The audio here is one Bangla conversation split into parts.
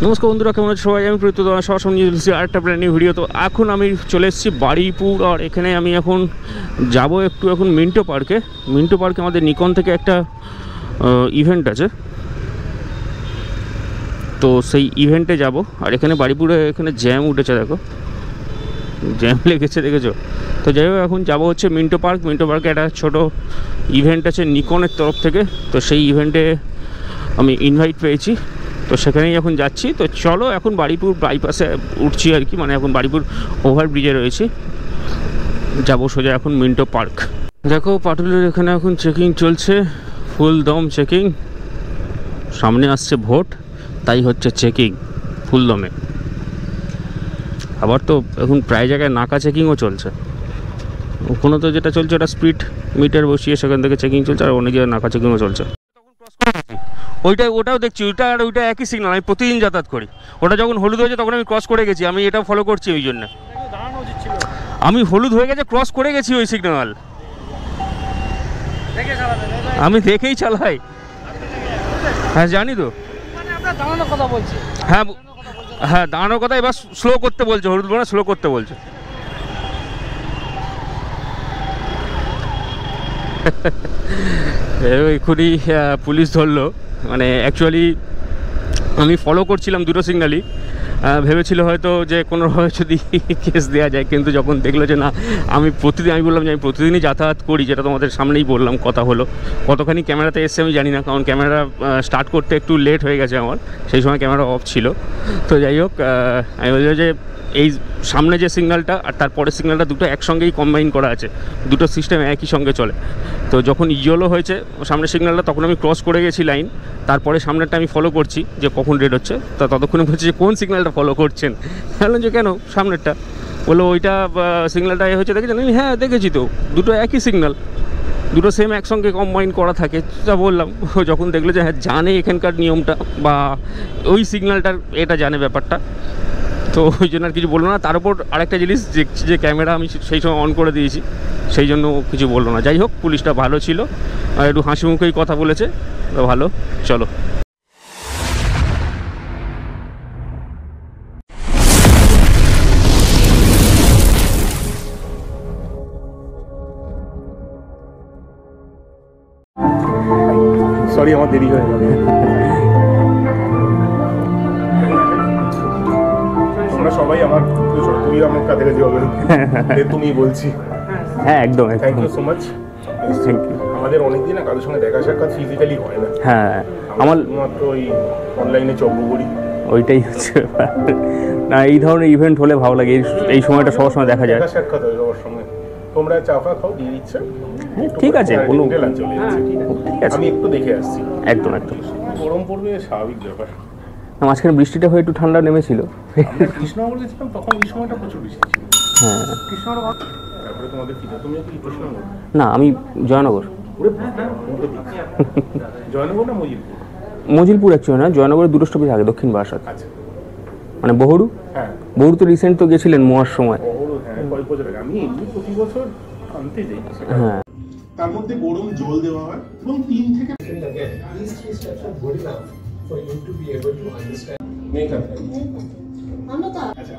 নমস্কার বন্ধুরা, কেমন আছে সবাই? আমি প্রীত সবার নিয়ে চলেছি আরেকটা ব্র্যান্ড নিউ ভিডিও। তো এখন আমি চলে এসেছি বারুইপুর, আর এখানে আমি এখন যাব একটু মিন্টো পার্কে। মিন্টো পার্কে আমাদের নিকন থেকে একটা ইভেন্ট আছে, তো সেই ইভেন্টে যাব। আর এখানে বারুইপুরে এখানে জ্যাম উঠেছে, দেখো জ্যাম লেগেছে, দেখেছো? তো যাই হোক, এখন যাবো হচ্ছে মিন্টো পার্ক। মিন্টো পার্কে একটা ছোটো ইভেন্ট আছে নিকনের তরফ থেকে, তো সেই ইভেন্টে আমি ইনভাইট পেয়েছি, তো সেখানেই এখন যাচ্ছি। তো চলো, এখন বারুইপুর বাইপাসে উঠছি আর কি, মানে এখন বারুইপুর ওভারব্রিজে রয়েছি, যাবো সোজা এখন মিন্টো পার্ক। দেখো পাটুলের এখানে এখন চেকিং চলছে, ফুল দম চেকিং। সামনে আসছে ভোট, তাই হচ্ছে চেকিং ফুল দমে। আবার তো এখন প্রায় জায়গায় নাকা চেকিংও চলছে। ওখানে তো যেটা চলছে ওটা স্পিড মিটার বসিয়ে সেখান থেকে চেকিং চলছে, আর অনেক জায়গায় নাকা চেকিংও চলছে। ওটাও দেখছি, ওইটা আর ওইটা একই সিগন্যাল। আমি প্রতিদিন যাতায়াত করি, ওটা যখন হলুদ হয়েছে তখন আমি ক্রস করে গেছি। আমি এটা ফলো করছি, ওই জন্য আমি হলুদ হয়ে গেছে ক্রস করে গেছি ওই সিগন্যাল। আমি দেখেই চালাই। হ্যাঁ জানি তো, হ্যাঁ হ্যাঁ দাঁড়ানোর কথা। এবার স্লো করতে বলছে, হলুদ বলে স্লো করতে বলছে। এক্ষুনি পুলিশ ধরলো। মানে অ্যাকচুয়ালি আমি ফলো করছিলাম দুটো সিগন্যালই, ভেবেছিল হয়তো যে কোনোভাবে যদি কেস দেওয়া যায়, কিন্তু যখন দেখলো যে না, আমি বললাম যে আমি প্রতিদিনই যাতায়াত করি, যেটা তোমাদের সামনেই বললাম, কথা হলো। কতখানি ক্যামেরাতে এসছে আমি জানি না, কারণ ক্যামেরা স্টার্ট করতে একটু লেট হয়ে গেছে আমার, সেই সময় ক্যামেরা অফ ছিল। তো যাই হোক, আমি বলছি যে এই সামনে যে সিগন্যালটা আর তারপরের সিগন্যালটা দুটো একসঙ্গেই কম্বাইন করা আছে, দুটো সিস্টেম একই সঙ্গে চলে। তো যখন ইয়েলো হয়েছে সামনের সিগন্যালটা, তখন আমি ক্রস করে গেছি লাইন, তারপরে সামনেরটা আমি ফলো করছি যে কখন রেড হচ্ছে। তা ততক্ষণে বলছি যে কোন সিগন্যালটা ফলো করছেন? বললাম যে কেন, সামনেরটা। বললো ওইটা সিগন্যালটা হয়েছে, দেখেছেন? আমি হ্যাঁ দেখেছি তো, দুটো একই সিগন্যাল, দুটো সেম একসঙ্গে কম্বাইন করা থাকে। যা বললাম, যখন দেখলো যে হ্যাঁ জানে এখানকার নিয়মটা, বা ওই সিগন্যালটার এটা জানে ব্যাপারটা, তো ওই জন্য আর কিছু বললো না। তার উপর আরেকটা জিনিস দেখছি যে ক্যামেরা আমি সেই সময় অন করে দিয়েছি, সেই জন্য কিছু বললো না। যাই হোক, পুলিশটা ভালো ছিল, আর একটু হাসি মুখেই কথা বলেছে, তো ভালো। চলো, সরি আমার দেরি হয়ে গেল। আমরা সবাই আমার তুই আমার কাছাকাছি হবে, তুমি বলছি। হ্যাঁ একদম, thank you so much. Thank you. আমাদের অনেকদিন না কারোর সঙ্গে দেখা সাক্ষাৎ ফিজিক্যালি হয় না। হ্যাঁ আমার মাত্র ওই অনলাইনে চব্য করি, ওইটাই হচ্ছে না। এই ধরনের ইভেন্ট হলে ভালো লাগে, এই সময়টা সবার সময় দেখা যায়, দেখা সাক্ষাৎ হয় সবার সঙ্গে। তোমরা চা ফা খাও, দিয়ে দিচ্ছে, ঠিক আছে, কোনো চলে যাচ্ছে, ঠিক আছে। আমি একটু দেখে আসছি। একদম একদম, গরম পড়বে স্বাভাবিক ব্যাপার। মাঝখানে বৃষ্টিটা হয়ে একটু ঠান্ডা নেমেছিল। কৃষ্ণনগর গেছিলাম, তখন এই সময়টা প্রচুর বৃষ্টি ছিল। হ্যাঁ কৃষ্ণনগর, তারপরে তোমাদের কি, তুমি কি কৃষ্ণনগর? না, আমি জয়নগর। জয়নগর না মজিলপুর? মজিলপুর অ্যাকচুয়ালি না, জয়নগরের দুটো স্টপেজ আগে, দক্ষিণ বারাসাত। আচ্ছা, মানে বহুরু। হ্যাঁ বহুরু তো রিসেন্ট তো গেছিলেন মোয়ার সময়। বহুরু, হ্যাঁ কয়েক বছর আগে। আমি এমনি প্রতি বছর আনতে যাই। হ্যাঁ, তার মধ্যে গরম জল দেওয়া হয় এবং 3 থেকে আচ্ছা।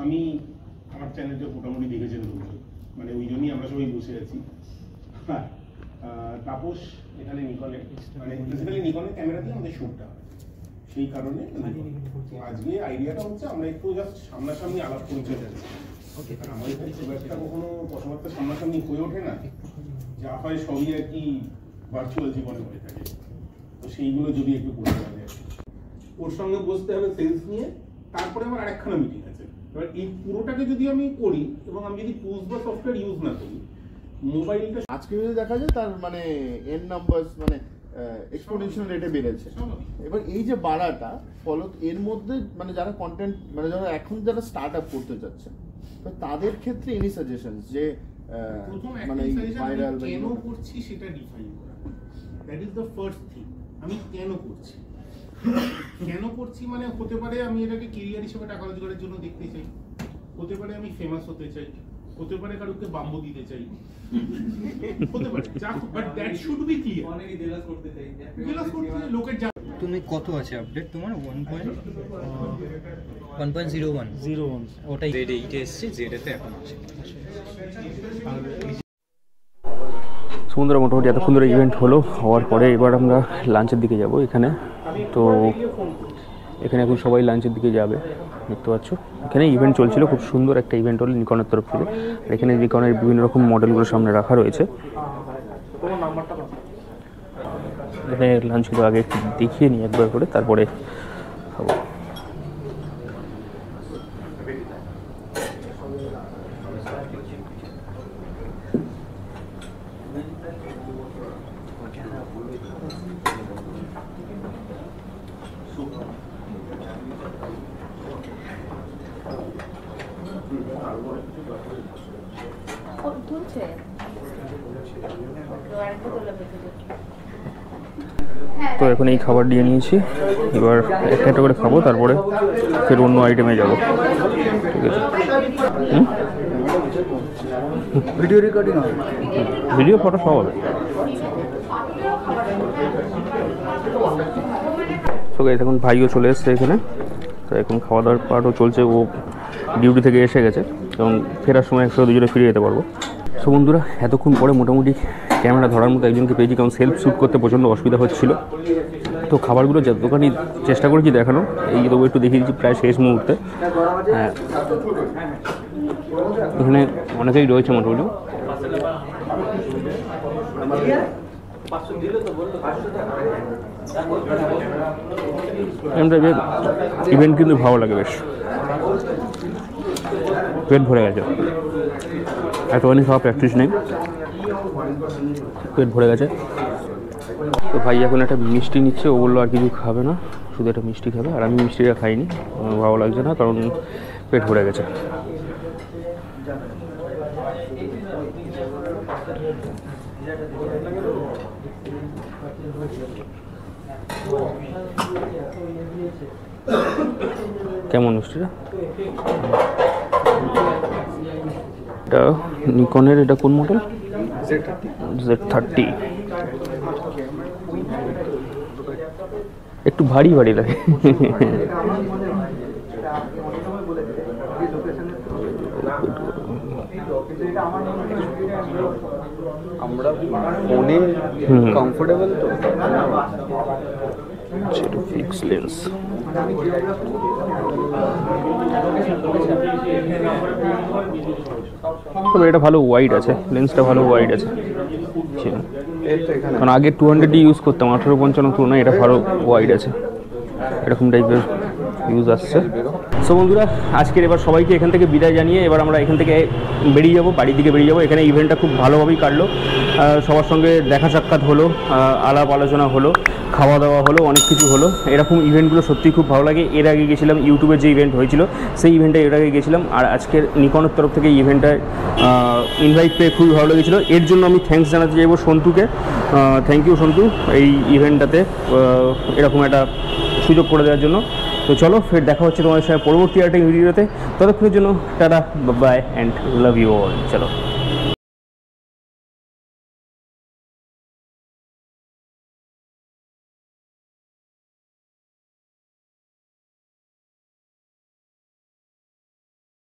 আমি আমার চ্যানেলটা মোটামুটি দেখেছেন, মানে ওই জন্যই আমরা সবাই বসে আছি। হ্যাঁ, তাপস এখানে নিকনে, মানে বেসিক্যালি নিকনের ক্যামেরা দিয়ে আমাদের শ্যুটটা হয়, সেই কারণে আজকে আইডিয়াটা হচ্ছে আমরা একটু জাস্ট সামনাসামনি আলাপ পরিচয় যাচ্ছি। কারণ আমার এখানে খুব একটা কখনো কথাবার্তা সামনাসামনি হয়ে ওঠে না, যা হয় সবই আর কি ভার্চুয়াল জীবনে হয়ে থাকে। তো সেইগুলো যদি একটু করে দেওয়া যায়, ওর সঙ্গে বসতে হবে সেলস নিয়ে, তারপরে আমার আরেকখানা মিটিং আছে। এবার এই পুরোটাকে যদি আমি করি এবং আমি যদি টুলস বা সফটওয়্যার ইউজ না করি, মোবাইলটা আজকে যদি দেখা যায় তার মানে এন নাম্বারস মানে এক্সপোনেনশিয়াল রেটে বেড়েছে। এবার এই যে বাড়াটা ফলত এর মধ্যে মানে যারা কন্টেন্ট মানে যারা এখন যারা স্টার্ট আপ করতে যাচ্ছে, তো তাদের ক্ষেত্রে এনি সাজেশনস যে মানে ভাইরাল কেন করছি সেটা ডিফাইন করা, that is the first thing. আমি কেন করছি, কেন করছি মানে হতে পারে আমি এটাকে ক্যারিয়ার হিসেবে টাকা রোজগারের জন্য দেখতে চাই, হতে পারে আমি ফেমাস হতে চাই, হতে পারে কারোকে বাম্বু দিতে চাই, হতে পারে, but that should be clear. অনেকেই জেলাস করতে চাই, লোকের তুমি কত আছে আপডেট তোমার? 1.01 ওটাই Z8 এসছে, Z8 এখন আছে। সমুদ্র মোটামুটি এতক্ষণ ধরে ইভেন্ট হলো, হওয়ার পরে এবার আমরা লাঞ্চের দিকে যাব। এখানে তো এখানে এখন সবাই লাঞ্চের দিকে যাবে, দেখতে পাচ্ছ। এখানে ইভেন্ট চলছিল, খুব সুন্দর একটা ইভেন্ট হলো নিকনের তরফ থেকে। আর এখানে নিকনের বিভিন্ন রকম মডেলগুলো সামনে রাখা রয়েছে। এখানে লাঞ্চগুলো আগে একটু দেখিয়ে নিই একবার করে, তারপরে খাবো। তো এখন এই খাবার দিয়ে নিয়েছি, এবার একটা একটা করে খাবো, তারপরে ফের অন্য আইটেমে যাবো। ঠিক আছে, ভিডিও রেকর্ডিং হবে, ভিডিও ফটো সব হবে। তো গাইস এখন ভাইও চলে এসছে এখানে, তো এখন খাওয়া দাওয়ার পার্টও চলছে। ও ডিউটি থেকে এসে গেছে এবং ফেরার সময় একসাথে দুজনে ফিরে যেতে পারবো। সো বন্ধুরা, এতক্ষণ পরে মোটামুটি ক্যামেরা ধরার মতো একজনকে পেয়েছি, কারণ সেলফ শ্যুট করতে প্রচণ্ড অসুবিধা হচ্ছিল। তো খাবারগুলো যতখানি চেষ্টা করেছি দেখানো, এই তবু একটু দেখিয়ে দিচ্ছি প্রায় শেষ মুহূর্তে। হ্যাঁ, এখানে অনেকেই রয়েছে মোটামুটি। ইভেন্ট কিন্তু ভালো লাগে বেশ, পেট ভরে গেছে। এতখানি খাওয়া প্র্যাকটিস নেই, পেট ভরে গেছে। তো ভাই এখন একটা মিষ্টি নিচ্ছে, ও বললো আর কিছু খাবে না, শুধু একটা মিষ্টি খাবে। আর আমি মিষ্টিটা খাইনি, ভালো লাগছে না, কারণ পেট ভরে গেছে। কেমন মিষ্টিটা? এটা নিকনের, এটা কোন মডেল? Z30। একটু ভারী ভারী লাগে। আমরা ফোনে কমফোর্টেবল তো, সেটা ফিক্স লেন্স। তবে এটা ভালো ওয়াইড আছে, লেন্সটা ভালো ওয়াইড আছে। কারণ আগে 200 ইউজ করতাম, 18-55 তুলনায় এটা ভালো ওয়াইড আছে, এরকম টাইপের ইউজ আসছে। সো বন্ধুরা, আজকের এবার সবাইকে এখান থেকে বিদায় জানিয়ে এবার আমরা এখান থেকে বেরিয়ে যাব, বাড়ির দিকে বেরিয়ে যাব। এখানে ইভেন্টটা খুব ভালোভাবেই কাটলো, সবার সঙ্গে দেখা সাক্ষাৎ হলো, আলাপ আলোচনা হলো, খাওয়া দাওয়া হলো, অনেক কিছু হলো। এরকম ইভেন্টগুলো সত্যিই খুব ভালো লাগে। এর আগে গেছিলাম ইউটিউবের যে ইভেন্ট হয়েছিল, সেই ইভেন্টে এর আগে গেছিলাম, আর আজকের নিকনের তরফ থেকে এই ইভেন্টটায় ইনভাইট পেয়ে খুবই ভালো লেগেছিলো। এর জন্য আমি থ্যাঙ্কস জানাতে চাইবো সন্তুকে। থ্যাংক ইউ সন্তু, এই ইভেন্টটাতে এরকম একটা সুযোগ করে দেওয়ার জন্য। তো চলো, ফের দেখা হচ্ছে তোমাদের সাথে পরবর্তী একটা ভিডিওতে। ততক্ষণের জন্য tata, bye and love you all. চলো।